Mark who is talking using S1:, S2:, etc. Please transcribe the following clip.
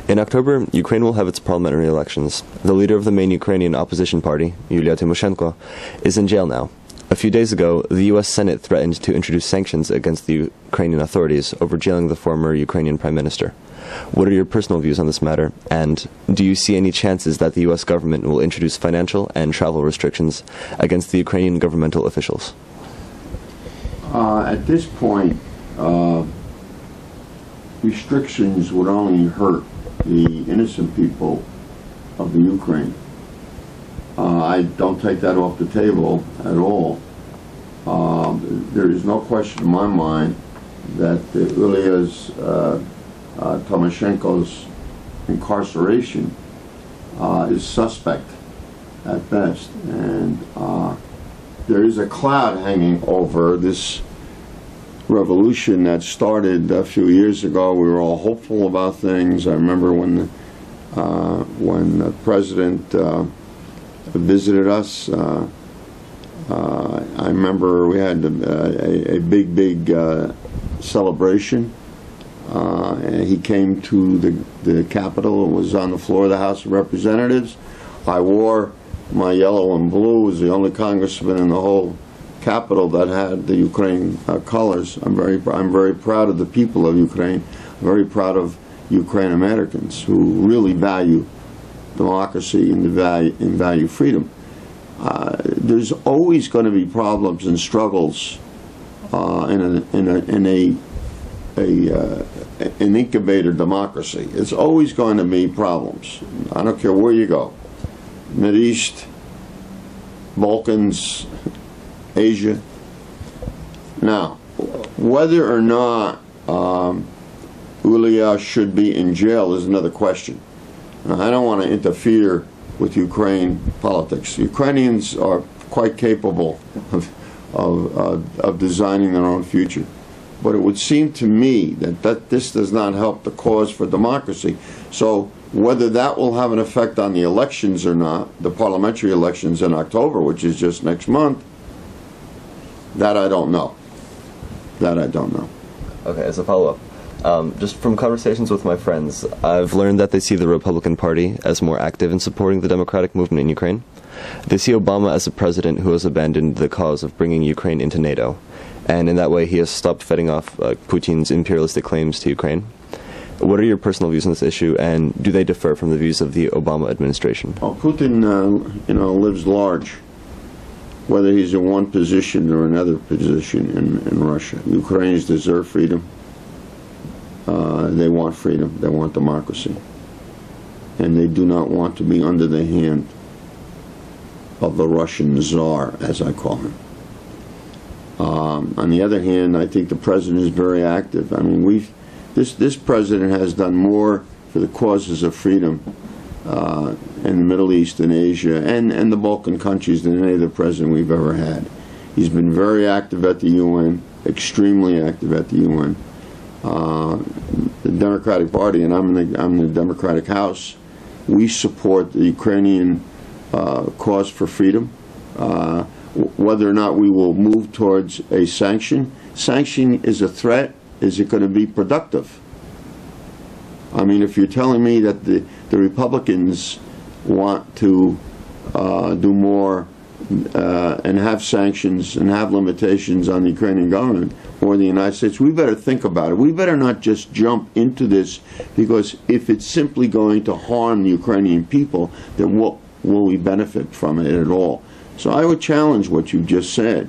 S1: In October, Ukraine will have its parliamentary elections. The leader of the main Ukrainian opposition party, Yulia Tymoshenko, is in jail now. A few days ago, the U.S. Senate threatened to introduce sanctions against the Ukrainian authorities over jailing the former Ukrainian prime minister. What are your personal views on this matter, and do you see any chances that the U.S. government will introduce financial and travel restrictions against the Ukrainian governmental officials?
S2: At this point, restrictions would only hurt the innocent people of the Ukraine. I don't take that off the table at all. There is no question in my mind that Yulia's Tymoshenko's incarceration is suspect at best, and there is a cloud hanging over this revolution that started a few years ago. We were all hopeful about things. I remember when the president visited us. I remember we had a big celebration. He came to the Capitol and was on the floor of the House of Representatives. I wore my yellow and blue. Was the only congressman in the whole Capitol that had the Ukraine colors. I'm very proud of the people of Ukraine. I'm very proud of Ukrainian Americans who really value democracy and value freedom. There's always going to be problems and struggles in an incubator democracy. It's always going to be problems. I don't care where you go. Mideast, Balkans, Asia. Now, whether or not Yulia should be in jail is another question. I don't want to interfere with Ukraine politics. Ukrainians are quite capable of designing their own future. But it would seem to me that this does not help the cause for democracy. So whether that will have an effect on the elections or not, the parliamentary elections in October, which is just next month, that I don't know. That I don't know.
S1: Okay, as a follow-up, just from conversations with my friends, I've learned that they see the Republican Party as more active in supporting the democratic movement in Ukraine. They see Obama as a president who has abandoned the cause of bringing Ukraine into NATO, and in that way he has stopped fending off Putin's imperialistic claims to Ukraine. What are your personal views on this issue, and do they differ from the views of the Obama administration?
S2: Well, Putin, lives large, whether he's in one position or another position in Russia. Ukrainians deserve freedom. They want freedom. They want democracy. And they do not want to be under the hand of the Russian czar, as I call him. On the other hand, I think the president is very active. I mean, this president has done more for the causes of freedom in the Middle East and Asia and the Balkan countries than any other president we've ever had. He's been very active at the UN, extremely active at the UN. The Democratic Party, and I'm in the Democratic House, we support the Ukrainian cause for freedom. Whether or not we will move towards a sanction is a threat. Is it going to be productive? I mean, if you're telling me that the Republicans want to do more and have sanctions and have limitations on the Ukrainian government or the United States, we better think about it. We better not just jump into this, because if it's simply going to harm the Ukrainian people, then what will we benefit from it at all? So I would challenge what you just said.